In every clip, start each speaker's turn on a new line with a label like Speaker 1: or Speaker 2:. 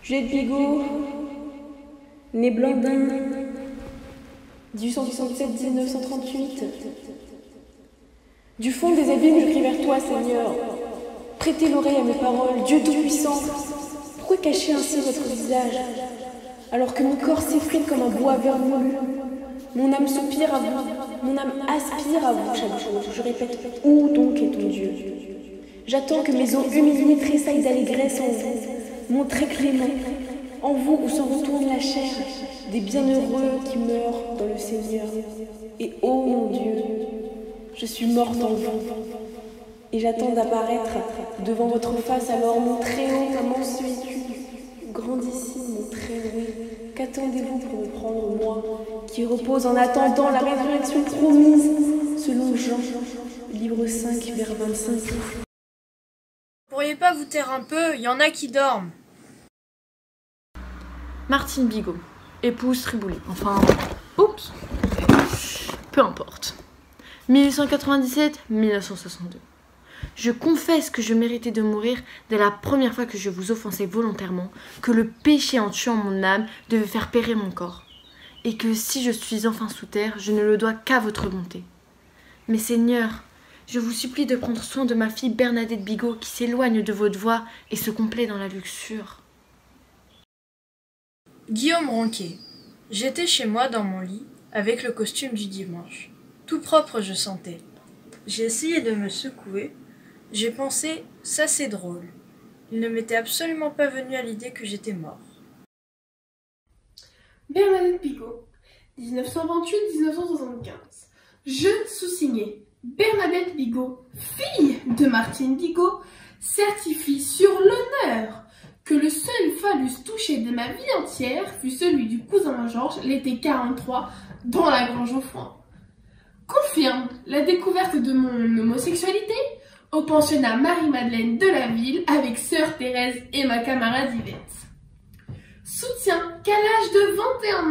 Speaker 1: Juliette Bigot, née Blandin, 1867-1938. Du fond des abîmes, je crie vers toi, Seigneur. Prêtez l'oreille à mes paroles, Dieu Tout-Puissant. Pourquoi cacher ainsi votre visage, alors que mon corps s'effrite comme un bois vermoulu? Mon âme soupire à vous, mon âme aspire à vous chaque jour. Je répète, où donc est ton Dieu? J'attends que mes os humiliés tressaillent d'allégresse en vous, mon trait clément, en vous où s'en retourne la chair des bienheureux qui meurent dans le Seigneur. Et ô mon Dieu, je suis morte en vous, et j'attends d'apparaître devant votre face, alors mon très haut, ma mansuétude, grandissime, mon très loué. Qu'attendez-vous pour me prendre, moi, qui repose en attendant la résurrection promise, selon Jean, livre 5, vers 25.
Speaker 2: Pourriez pas vous taire un peu, il y en a qui dorment.
Speaker 3: Martine Bigot, épouse Triboulet. Enfin, oups, peu importe. 1897-1962. Je confesse que je méritais de mourir dès la première fois que je vous offensais volontairement, que le péché en tuant mon âme devait faire périr mon corps, et que si je suis enfin sous terre, je ne le dois qu'à votre bonté. Mais Seigneur, je vous supplie de prendre soin de ma fille Bernadette Bigot qui s'éloigne de votre voie et se complaît dans la luxure.
Speaker 2: Guillaume Ronquet. J'étais chez moi dans mon lit, avec le costume du dimanche. Tout propre je sentais. J'ai essayé de me secouer. J'ai pensé, ça c'est drôle. Il ne m'était absolument pas venu à l'idée que j'étais mort.
Speaker 4: Bernadette Bigot, 1928-1975. Jeune sous-signée, Bernadette Bigot, fille de Martine Bigot, certifie sur l'honneur que le seul phallus touché de ma vie entière fut celui du cousin Georges, l'été 43, dans la Grange au Foin. Confirme la découverte de mon homosexualité au pensionnat Marie-Madeleine de la ville avec sœur Thérèse et ma camarade Yvette. Soutient qu'à l'âge de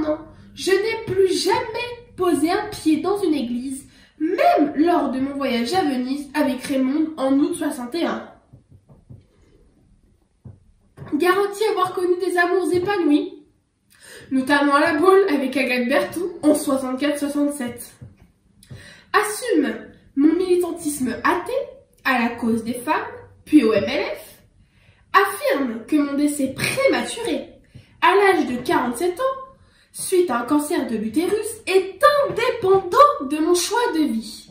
Speaker 4: 21 ans, je n'ai plus jamais posé un pied dans une église, même lors de mon voyage à Venise avec Raymond en août 61. Garantit avoir connu des amours épanouis, notamment à la Baule avec Agathe Berthoud en 64-67. Assume mon militantisme athée à la cause des femmes, puis au MLF. Affirme que mon décès prématuré, à l'âge de 47 ans, suite à un cancer de l'utérus, est indépendant de mon choix de vie.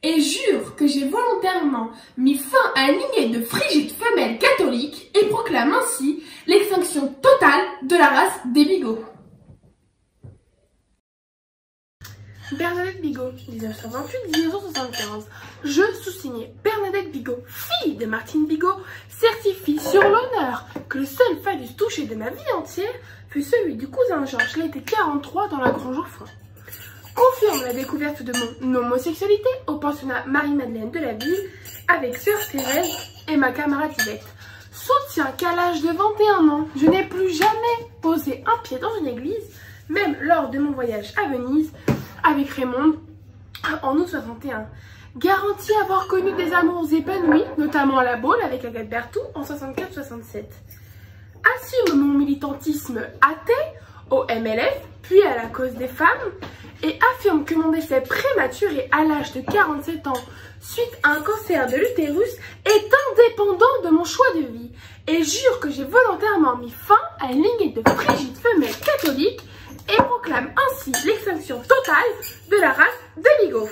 Speaker 4: Et jure que j'ai volontairement mis fin à une lignée de frigides femelles catholiques et proclame ainsi l'extinction totale de la race des Bigot. Bernadette Bigot, 1928-1975. Je, sous-signé Bernadette Bigot, fille de Martine Bigot, certifie sur l'honneur que le seul phallus touché de ma vie entière fut celui du cousin Georges, l'été 43, dans la Grange au Foin. Confirme la découverte de mon homosexualité au pensionnat Marie-Madeleine de la ville avec sœur Thérèse et ma camarade Yvette. Soutient qu'à l'âge de 21 ans, je n'ai plus jamais posé un pied dans une église, même lors de mon voyage à Venise avec Raymond en août 61. Garantit avoir connu des amours épanouis, notamment à la Baule avec Agathe Berthoud en 64-67. Assume mon militantisme athée au MLF, puis à la cause des femmes, et affirme que mon décès prématuré à l'âge de 47 ans suite à un cancer de l'utérus est indépendant de mon choix de vie, et jure que j'ai volontairement mis fin à une lignée de frigides femelles catholiques et proclame ainsi l'extinction totale de la race des Bigot.